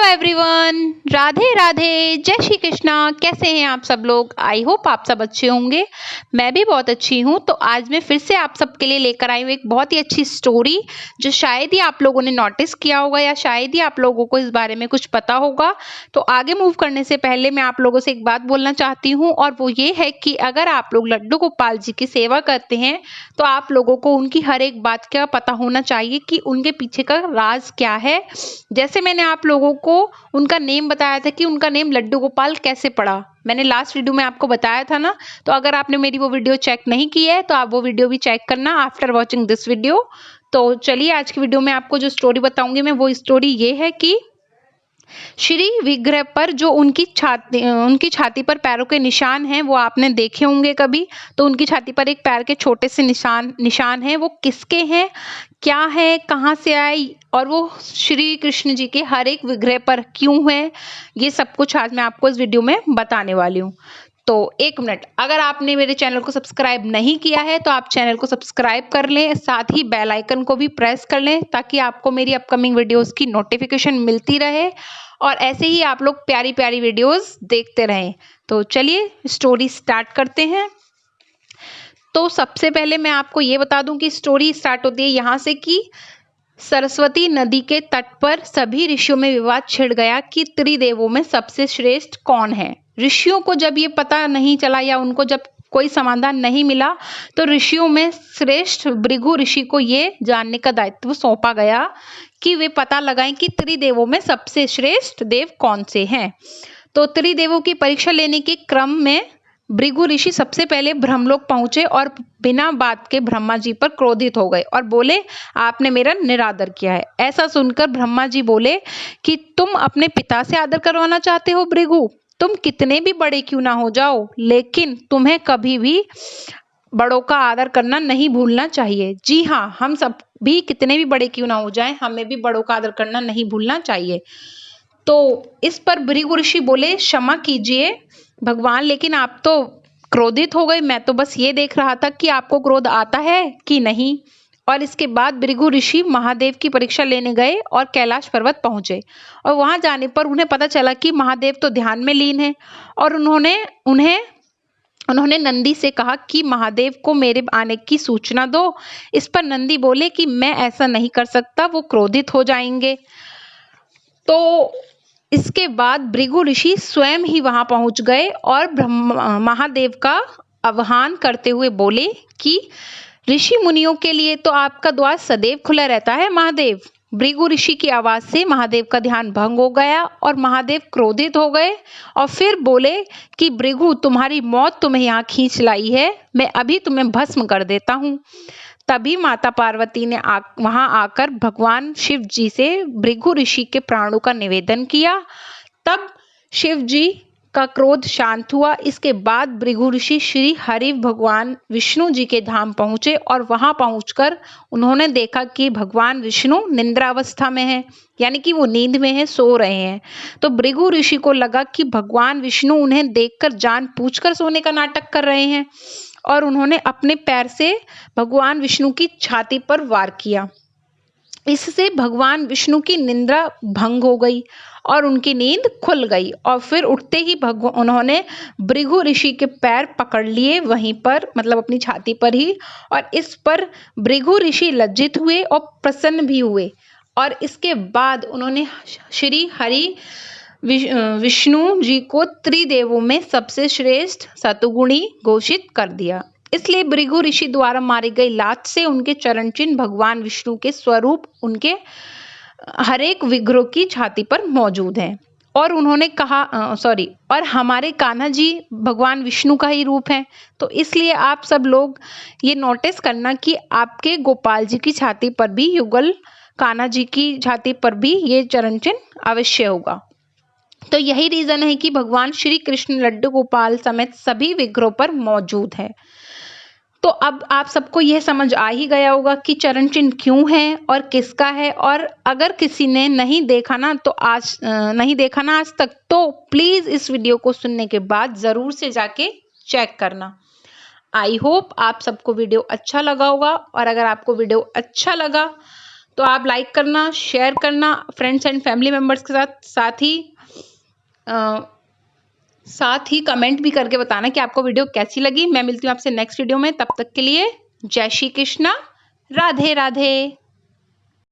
Everyone, Radhe Radhe, जय श्री कृष्णा। कैसे हैं आप सब लोग? आई होप आप सब अच्छे होंगे। मैं भी बहुत अच्छी हूँ। तो आज मैं फिर से आप सबके लिए लेकर आई हूँ एक बहुत ही अच्छी स्टोरी, जो शायद ही आप लोगों ने नोटिस किया होगा या शायद ही आप लोगों को इस बारे में कुछ पता होगा। तो आगे मूव करने से पहले मैं आप लोगों से एक बात बोलना चाहती हूँ, और वो ये है कि अगर आप लोग लड्डू गोपाल जी की सेवा करते हैं तो आप लोगों को उनकी हर एक बात का पता होना चाहिए कि उनके पीछे का राज क्या है। जैसे मैंने आप लोगों को उनका नेम बताया था कि उनका नेम लड्डू गोपाल कैसे पड़ा, मैंने लास्ट वीडियो में आपको बताया था ना। तो अगर आपने मेरी वो वीडियो चेक नहीं की है तो आप वो वीडियो भी चेक करना आफ्टर वॉचिंग दिस वीडियो। तो चलिए, आज की वीडियो में आपको जो स्टोरी बताऊंगी मैं, वो स्टोरी ये है कि श्री विग्रह पर जो उनकी छाती पर पैरों के निशान हैं, वो आपने देखे होंगे कभी। तो उनकी छाती पर एक पैर के छोटे से निशान हैं, वो किसके हैं, क्या है, कहाँ से आए, और वो श्री कृष्ण जी के हर एक विग्रह पर क्यों है, ये सब कुछ आज मैं आपको इस वीडियो में बताने वाली हूँ। तो एक मिनट, अगर आपने मेरे चैनल को सब्सक्राइब नहीं किया है तो आप चैनल को सब्सक्राइब कर लें, साथ ही बेल आइकन को भी प्रेस कर लें ताकि आपको मेरी अपकमिंग वीडियोस की नोटिफिकेशन मिलती रहे और ऐसे ही आप लोग प्यारी प्यारी वीडियोस देखते रहें। तो चलिए स्टोरी स्टार्ट करते हैं। तो सबसे पहले मैं आपको ये बता दूं कि स्टोरी स्टार्ट होती है यहाँ से कि सरस्वती नदी के तट पर सभी ऋषियों में विवाद छिड़ गया कि त्रिदेवों में सबसे श्रेष्ठ कौन है। ऋषियों को जब ये पता नहीं चला या उनको जब कोई समाधान नहीं मिला तो ऋषियों में श्रेष्ठ भृगु ऋषि को ये जानने का दायित्व सौंपा गया कि वे पता लगाएं कि त्रिदेवों में सबसे श्रेष्ठ देव कौन से हैं। तो त्रिदेवों की परीक्षा लेने के क्रम में भृगु ऋषि सबसे पहले ब्रह्मलोक पहुंचे और बिना बात के ब्रह्मा जी पर क्रोधित हो गए और बोले, आपने मेरा निरादर किया है। ऐसा सुनकर ब्रह्मा जी बोले कि तुम अपने पिता से आदर करवाना चाहते हो भृगु, तुम कितने भी बड़े क्यों ना हो जाओ, लेकिन तुम्हें कभी भी बड़ों का आदर करना नहीं भूलना चाहिए। जी हाँ, हम सब भी कितने भी बड़े क्यों ना हो जाएं, हमें भी बड़ों का आदर करना नहीं भूलना चाहिए। तो इस पर भृगु ऋषि बोले, क्षमा कीजिए भगवान, लेकिन आप तो क्रोधित हो गए, मैं तो बस ये देख रहा था कि आपको क्रोध आता है कि नहीं। और इसके बाद भृगु ऋषि महादेव की परीक्षा लेने गए और कैलाश पर्वत पहुंचे, और वहां जाने पर उन्हें पता चला कि महादेव तो ध्यान में लीन हैं। और उन्होंने नंदी से कहा कि महादेव को मेरे आने की सूचना दो। इस पर नंदी बोले कि मैं ऐसा नहीं कर सकता, वो क्रोधित हो जाएंगे। तो इसके बाद भृगु ऋषि स्वयं ही वहां पहुंच गए और महादेव का आह्वान करते हुए बोले कि ऋषि मुनियों के लिए तो आपका द्वार सदैव खुला रहता है महादेव। भृगु ऋषि की आवाज से महादेव का ध्यान भंग हो गया और महादेव क्रोधित हो गए और फिर बोले कि भृगु, तुम्हारी मौत तुम्हें यहाँ खींच लाई है, मैं अभी तुम्हें भस्म कर देता हूँ। तभी माता पार्वती ने वहां आकर भगवान शिव जी से भृगु ऋषि के प्राणों का निवेदन किया। तब शिव जी का क्रोध शांत हुआ। इसके बाद भृगु ऋषि श्री हरि भगवान विष्णु जी के धाम पहुंचे और वहां पहुंचकर उन्होंने देखा कि भगवान विष्णु निद्रावस्था में है, यानी कि वो नींद में है, सो रहे हैं। तो भृगु ऋषि को लगा कि भगवान विष्णु उन्हें देखकर जान पूछकर सोने का नाटक कर रहे हैं, और उन्होंने अपने पैर से भगवान विष्णु की छाती पर वार किया। इससे भगवान विष्णु की निद्रा भंग हो गई और उनकी नींद खुल गई, और फिर उठते ही उन्होंने भृगु ऋषि के पैर पकड़ लिए वहीं पर, मतलब अपनी छाती पर ही। और इस पर भृगु ऋषि लज्जित हुए और प्रसन्न भी हुए, और इसके बाद उन्होंने श्री हरि विष्णु जी को त्रिदेवों में सबसे श्रेष्ठ सतुगुणी घोषित कर दिया। इसलिए भृगु ऋषि द्वारा मारी गई लात से उनके चरण चिन्ह भगवान विष्णु के स्वरूप उनके हर एक विग्रह की छाती पर मौजूद हैं। और उन्होंने कहा और हमारे कान्हा जी भगवान विष्णु का ही रूप है। तो इसलिए आप सब लोग ये नोटिस करना कि आपके गोपाल जी की छाती पर भी युगल कान्हा जी की छाती पर भी ये चरण चिन्ह अवश्य होगा। तो यही रीजन है कि भगवान श्री कृष्ण लड्डू गोपाल समेत सभी विग्रहों पर मौजूद है। तो अब आप सबको यह समझ आ ही गया होगा कि चरण चिन्ह क्यों है और किसका है। और अगर किसी ने नहीं देखा ना आज तक, तो प्लीज इस वीडियो को सुनने के बाद जरूर से जाके चेक करना। आई होप आप सबको वीडियो अच्छा लगा होगा, और अगर आपको वीडियो अच्छा लगा तो आप लाइक करना, शेयर करना फ्रेंड्स एंड फैमिली मेम्बर्स के साथ ही कमेंट भी करके बताना कि आपको वीडियो कैसी लगी। मैं मिलती हूँ आपसे नेक्स्ट वीडियो में, तब तक के लिए जय श्री कृष्णा, राधे राधे।